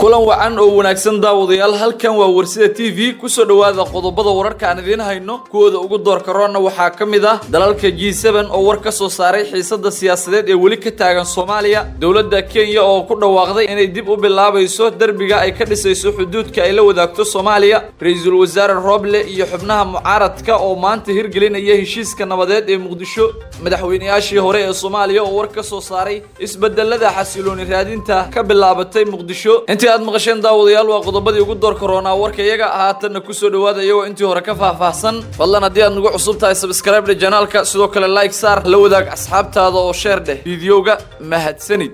kulan wacan oo wanaagsan daawadayaal halkan waa Warsida TV ku soo dhawaada qodobada wararka aan idin hayno kuwada ugu doorka roona waxaa kamid ah dalalka G7 oo war ka soo saaray xiisada siyaasadeed ee wali ka taagan Soomaaliya dawladda Kenya oo ku dhawaaqday inay dib u bilaabayso darbiga ay ka dhisayso xuduudka ay la wadaagto Soomaaliya ra'iisul wasaare Roble iyo xubnaha mucaaradka oo maanta hirgelinaya heshiiska nabadeed ee Muqdisho madaxweynayaashii hore ee Soomaaliya oo war ka soo saaray isbedelada xasilooni raadinta ka bilaabatay Muqdisho aad maqasheen daawadayaal waa qodobadii ugu doorka roona warka iyaga ahaatana ku soo dhawaada iyagoo intii hore ka faahfaahsan fadlan haddii aad nagu cusub tahay subscribe dhe channelka sidoo kale like saar la wadaag asxaabtaada oo share dheh fiidiyowga mahadsanid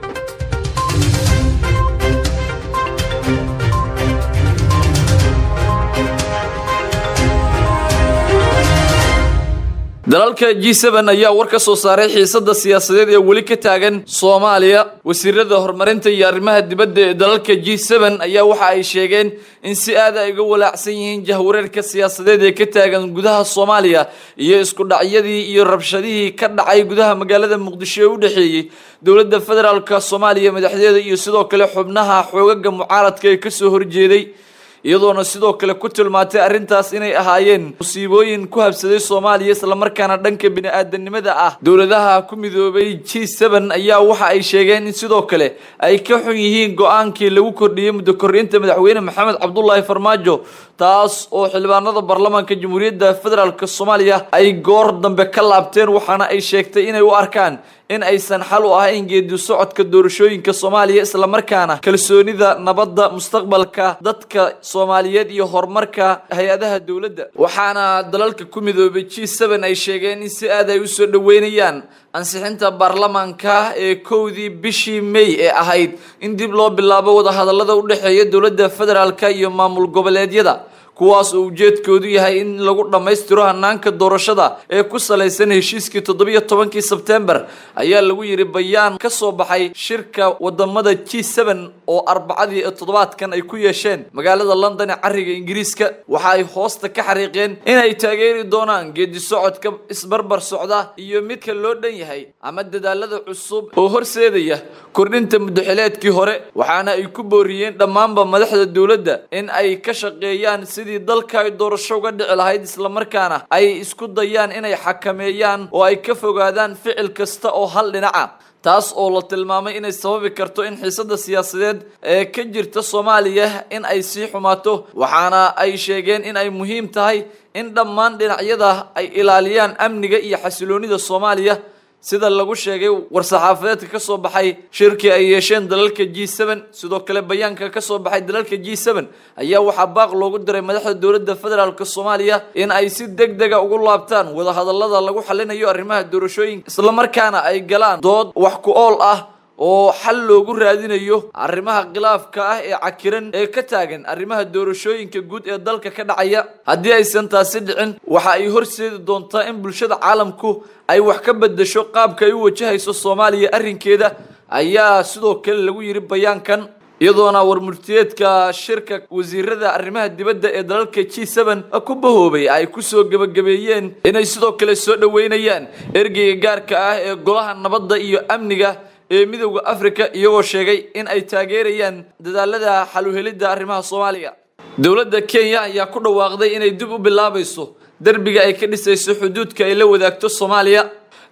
dalalka G7 ayaa war ka soo saaray xiisada siyaasadeed ee wali ka taagan Soomaaliya wasiirada horumarinta iyo arrimaha dibadda ee dalalka G7 ayaa waxa ay sheegeen in si aad ay uga walaacsan yihiin jahwareerka siyaasadeed ee ka taagan gudaha Soomaaliya iyo isku dhacyadii iyo rabshadihii ka dhacay gudaha magaalada Muqdisho ee u dhaxeeyay dawladda federaalka Soomaaliya madaxdeeda iyo sidoo kale xubnaha xoogaga mucaaradka ee ka soo horjeeday iyadoona sidoo kale ku tilmaantay arintaas inay ahaayeen musiibooyin ku habsaday Soomaaliya isla markaana dhanka bini'aadanimada ah dawladaha ku midoobay G7 ayaa waxa ay sheegeen in sidoo kale ay ka xun yihiin go'aankii lagu kordhiyay muddo kordhinta madaxweyne Maxamed Cabdullaahi Farmaajo taas oo xildhibaanada baarlamaanka Jamhuuriyadda Federaalka Soomaaliya ay goor dambe ka laabteen waxaana ay sheegtay inay u arkaan in aysan xal u ahayn geedi socodka doorashooyinka Soomaaliya isla markaana kalsoonida nabadda mustaqbalka dadka Soomaaliyeed iyo horumarka hay'adaha dawladda waxaana dalalka ku midoobay G7 ay sheegeen in si aad ay u soo dhaweynayaan ansixinta baarlamaanka ee koodii bishii May ee ahayd in dib loo bilaabo wada hadallada u dhaxeeya dawladda federaalka iyo maamul goboleedyada kuwaas oo ujeedkoodu yahay in lagu dhameystiro hanaanka doorashada ee ku saleysan heshiiskii 17 September ayaa lagu yiri bayaan ka soo baxay shirka wadamada G7 oo arbacadii toddobaadkan ay ku yeesheen magaalada London ee cariga Ingiriiska waxa ay hoosta ka xariiqeen inay taageeri doonaan geedi socodka isbarbar socda iyo midka loo dhan yahay ama dadaalada cusub oo horseedaya kordhinta muddaxileedkii hore waxaana ay ku booriyeen dhammaanba madaxda dawladda in ay ka shaqeeyaan dalka ay doorasho uga dhici lahayd isla markaana ay isku dayaan inay xakameeyaan oo ay ka fogaadaan ficil kasta oo hal dhinaca taas oo la tilmaamay inay sababi karto in xiisada siyaasadeed ee ka jirta Soomaaliya in ay sii xumaato waxaana ay sheegeen in ay muhiim tahay in dhammaan dhinacyada ay ilaaliyaan amniga iyo xasiloonida Soomaaliya sida lagu sheegay war-saxaafadeedka ka soo baxay shirkii ay yeesheen dalalka G7 sidoo kale bayaanka ka soo baxay dalalka G7 ayaa waxa baaq loogu diray madaxda dawladda federaalka Soomaaliya in ay si degdeg ah ugu laabtaan wada hadallada lagu xalinayo arrimaha doorashooyinka isla markaana ay galaan dood wax ku ool ah oo xal loogu raadinayo arrimaha khilaafka ah ee cakiran ee ka taagan arrimaha doorashooyinka guud ee dalka ka dhacaya haddii aysan taasi dhicin waxa ay horseedi doontaa in bulshada caalamku ay wax ka bedesho qaabka ay u wajahayso Soomaaliya arrinkeeda ayaa sidoo kale lagu yiri bayaankan iyadoona warmurtiyeedka shirka wasiirada arrimaha dibadda ee dalalka G7 ku bahoobay ay ku soo gabagabeeyeen inay sidoo kale soo dhaweynayaan ergeyga gaarka ah ee golaha nabadda iyo amniga ee midowga Afrika iyagoo sheegay in ay taageerayaan dadaalada xal u helidda arrimaha Soomaaliya dawladda Kenya ayaa ku dhawaaqday inay dib u bilaabayso darbiga ay ka dhisayso xuduudka ay la wadaagto Soomaaliya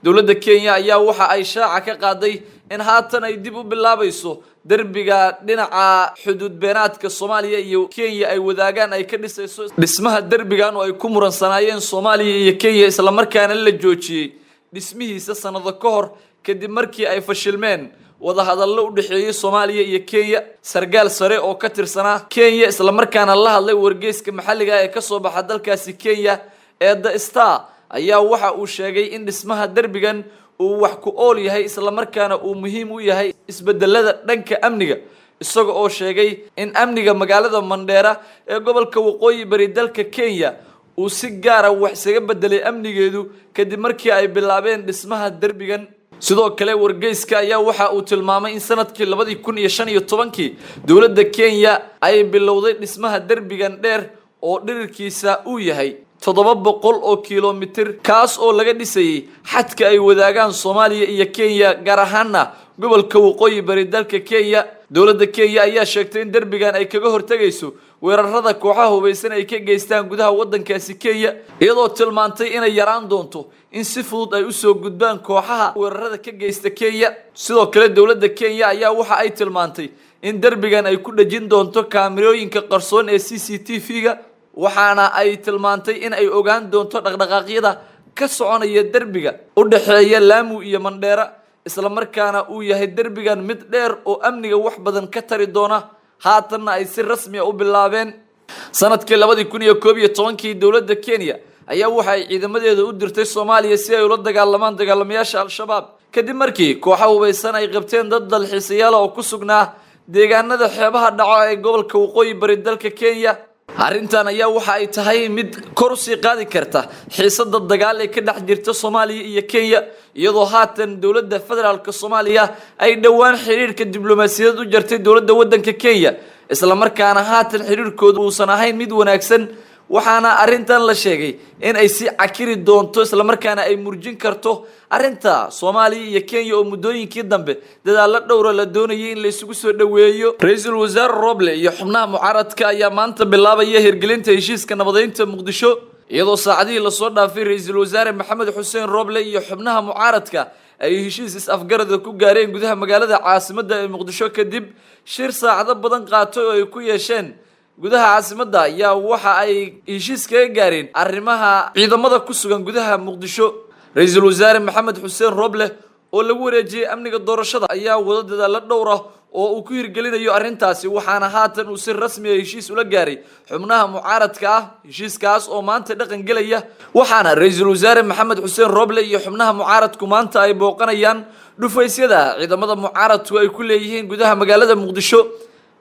dawladda Kenya ayaa waxa ay shaaca ka qaaday in haatan ay dib u bilaabayso darbiga dhinaca xuduud beenaadka Soomaaliya iyo Kenya ay wadaagaan ay ka dhisayso dhismaha darbigan oo ay ku muransanaayeen Soomaaliya iyo Kenya isla markaana la joojiyay dhismihiisa sanado ka hor kadib markii ay fashilmeen wada hadallo u dhaxeeyay Soomaaliya iyo Kenya sargaal sare oo ka tirsanaa Kenya isla markaana la hadlay wargeyska maxalliga ee ka soo baxa dalkaasi Kenya ee The Star ayaa waxa uu sheegay in dhismaha darbigan uu wax ku ool yahay isla markaana uu muhiim u yahay isbedelada dhanka amniga isaga oo sheegay in amniga magaalada Mandera ee gobolka Waqooyi Bari dalka Kenya uu si gaar ah wax isaga bedelay amnigeedu kadib markii ay bilaabeen dhismaha darbigan sidoo kale wargeyska ayaa waxa uu tilmaamay in sanadkii 2015 dawladda Kenya ay bilowday dhismaha darbigan dheer oo dhirirkiisa uu yahay 700 oo kiiloomitir kaas oo laga dhisay xadka ay wadaagaan Soomaaliya iyo Kenya gaar ahaan gobolka waqooyi bari dalka Kenya. Dowladda Kenya ayaa sheegtay in darbigan ay kaga hortagayso weerarada kooxaha hubeysan ay ka geystaan gudaha waddankaasi Kenya, iyadoo tilmaantay inay yaraan doonto in si fudud ay u soo gudbaan kooxaha weerarada ka geysta Kenya. Sidoo kale dowladda Kenya ayaa waxa ay tilmaantay in darbigan ay ku dhajin doonto kaamirooyinka qarsoon ee CCTV-ga, waxaana ay tilmaantay in ay ogaan doonto dhaqdhaqaaqyada ka soconaya darbiga u dhaxeeya Lamu iyo Mandera, isla markaana uu yahay darbigan mid dheer oo amniga wax badan ka tari doona. haatanna ay si rasmi ah u bilaabeen. sanadkii 2011 dowladda Kenya ayaa waxa ay ciidamadeeda u dirtay Soomaaliya si ay ula dagaalamaan dagaalamayaasha Al-Shabaab kadib markii kooxaha hubeysan ay qabteen dad dalxiisayaal oo ku sugnaa deegaanada xeebaha dhaco ee gobolka waqooyi bari dalka Kenya. arrintan ayaa waxa ay tahay mid kor u sii qaadi karta xiisadda dagaal ee ka dhex jirta Soomaaliya iyo Kenya, iyadoo haatan dowladda federaalka Soomaaliya ay dhawaan xiriirka diblomaasiyadeed u jartay dowladda waddanka Kenya, isla markaana haatan xiriirkoodu uusan ahayn mid wanaagsan. waxaana arrintan la sheegay in ay si cakiri doonto isla markaana ay murjin karto arrinta Soomaaliya iyo Kenya oo muddooyinkii dambe dadaal dhowr la doonayay in la isugu soo dhaweeyo. Ra'iisul Wasaare Roble iyo xubnaha mucaaradka ayaa maanta bilaabaya hirgelinta heshiiska nabadeynta Muqdisho, iyadoo saacadihii la soo dhaafay Ra'iisul Wasaare Maxamed Xuseen Roble iyo xubnaha mucaaradka ay heshiis is-afgarad ku gaareen gudaha magaalada caasimadda ee Muqdisho kadib shir saacado badan qaatay oo ay ku yeesheen gudaha caasimadda. ayaa waxa ay heshiis kaga gaareen arrimaha ciidamada ku sugan gudaha Muqdisho. Ra'iisul Wasaare Maxamed Xuseen Roble oo lagu wareejiyay amniga doorashada ayaa wada dadaal dhowr ah oo uu ku hirgelinayo arrintaasi, waxaana haatan uu si rasmi ah heshiis ula gaaray xubnaha mucaaradka ah. heshiiskaas oo maanta dhaqan gelaya, waxaana Ra'iisul Wasaare Maxamed Xuseen Roble iyo xubnaha mucaaradku maanta ay booqanayaan dhufaysyada ciidamada mucaaradku ay ku leeyihiin gudaha magaalada Muqdisho,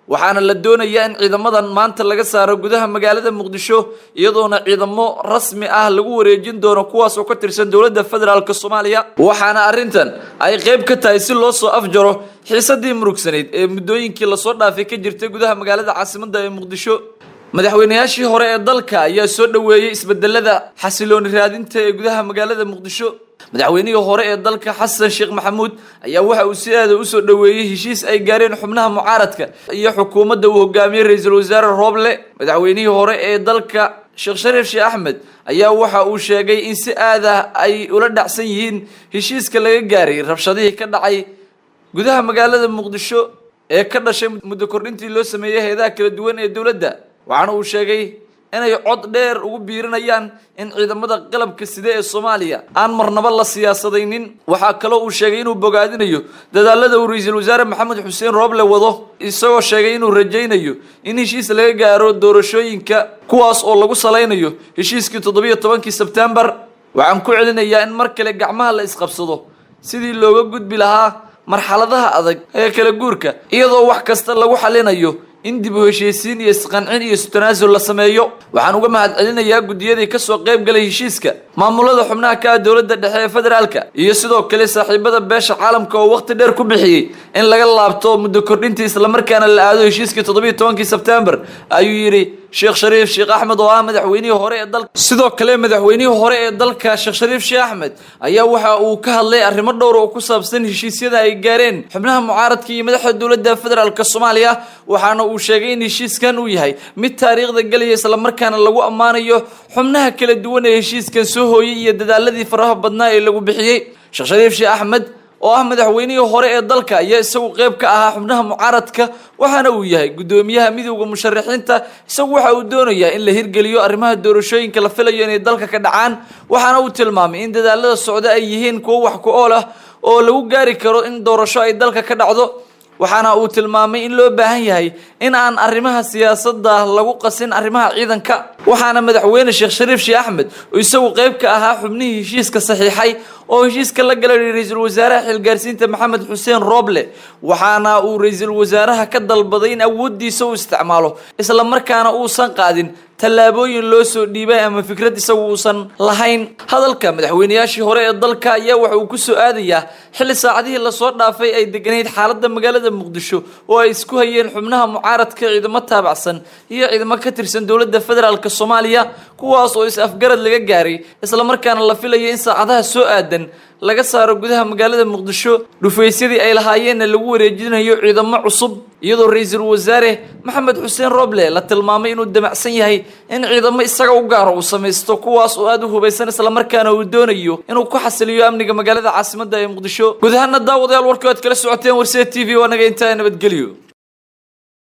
waxaana la doonayaa in ciidamadan maanta laga saaro gudaha magaalada Muqdisho, iyadoona ciidamo rasmi ah lagu wareejin doono kuwaas oo ka tirsan dowladda federaalka Soomaaliya. waxaana arrintan ay qayb ka tahay si loo soo afjaro xiisadii murugsaneyd ee muddooyinkii la soo dhaafay ka jirtay gudaha magaalada caasimadda ee Muqdisho. madaxweynayaashii hore ee dalka ayaa soo dhaweeyay isbedelada xasilooni raadinta ee gudaha magaalada Muqdisho. madaxweynihii hore ee dalka Xasan Sheekh Maxamuud ayaa waxa uu si aad u soo dhaweeyay heshiis ay gaareen xubnaha mucaaradka iyo xukuumadda uu hogaamiyay Ra'iisul Wasaare Roble. madaxweynihii hore ee dalka Sheekh Shariif Sheekh Axmed ayaa waxa uu sheegay in si aad ah ay ula dhacsan yihiin heshiiska laga gaaray rabshadihii ka dhacay gudaha magaalada Muqdisho ee ka dhashay muddo kordhintii loo sameeyay hay'adaha kala duwan ee dowladda. waxaana uu sheegay inay cod dheer ugu biirinayaan in ciidamada qalabka sida ee Soomaaliya aan marnaba la siyaasadeynin. waxa kale oo uu sheegay inuu bogaadinayo dadaalada uu Ra'iisul Wasaare Maxamed Xuseen Roble wado, isagoo sheegay inuu rajaynayo in heshiis laga gaaro doorashooyinka kuwaas oo lagu saleynayo heshiiskii 17 Sebtembar. waxaan ku celinayaa in mar kale gacmaha la isqabsado sidii looga gudbi lahaa marxaladaha adag ee kala guurka, iyadoo wax kasta lagu xalinayo in dib u heshiisiin iyo isqancin iyo tanaasul la sameeyo. waxaan uga mahadcelinayaa gudiyadii ka soo qayb galay heshiiska, maamulada xubnaha ka dowladda dhexe ee federaalka iyo sidoo kale saaxiibada beesha caalamka oo waqti dheer ku bixiyay in laga laabto muddo kordhintii isla markaana la aado heshiiskii 17 Sebtembar, ayuu yiri Sheekh Shariif Sheekh Axmed oo ah madaxweynihii hore ee dalka. sidoo kale madaxweynihii hore ee dalka Sheekh Shariif Sheekh Axmed ayaa waxa uu ka hadlay arrimo dhowr oo ku saabsan heshiisyada ay gaareen xubnaha mucaaradka iyo madaxda dowladda federaalka Soomaaliya, waxaana uu sheegay in heshiiskan uu yahay mid taariikhda galaya isla markaana lagu ammaanayo xubnaha kala duwan ee heshiiskan soo hooyay iyo dadaaladii faraha badnaa ee lagu bixiyay. Sheekh Shariif Sheekh Axmed oo ah madaxweynihii hore ee dalka ayaa isagu qayb ka ahaa xubnaha mucaaradka, waxaana uu yahay gudoomiyaha midowga musharaxiinta. isagu waxa uu doonayaa in la hirgeliyo arrimaha doorashooyinka la filayo inay dalka ka dhacaan, waxaana uu tilmaamay in dadaalada socda ay yihiin kuwo wax ku ool ah oo lagu gaari karo in doorasho ay dalka ka dhacdo. waxaana uu tilmaamay in loo baahan yahay in aan arrimaha siyaasadda lagu qasin arrimaha ciidanka. waxaana madaxweyne Sheekh Shariif Sheekh Axmed oo isagu qayb ka ahaa xubnihii heshiiska saxiixay oo heshiiska la galay Ra'iisul Wasaaraha xilgaarsiinta Maxamed Xuseen Roble, waxaana uu Ra'iisul Wasaaraha ka dalbaday in awoodiisa uu isticmaalo isla markaana uusan qaadin tallaabooyin loo soo dhiibay ama fikrad isagu uusan lahayn. hadalka madaxweynayaashii hore ee dalka ayaa waxa uu ku soo aadayaa xilli saacadihii la soo dhaafay ay deganeyd xaaladda magaalada Muqdisho oo ay isku hayeen xubnaha mucaaradka ciidamo taabacsan iyo ciidamo ka tirsan dowladda federaalka Soomaaliya kuwaas oo is-afgarad laga gaaray isla markaana la filayo in saacadaha soo aadan laga saaro gudaha magaalada Muqdisho dhufaysadii ay lahaayeen lagu wareejinayo ciidamo cusub iyadoo ra'iisul wasaare Maxamed Xuseen Roble la tilmaamay inuu damacsan yahay in ciidamo isaga u gaar ah uu sameysto kuwaas oo aad u hubaysan isla markaana uu doonayo inuu ku xasiliyo amniga magaalada caasimadda ee Muqdisho gudaha daawadayaal warka aad kala socoteen Warshad TV waa naga inta nabadgelyo.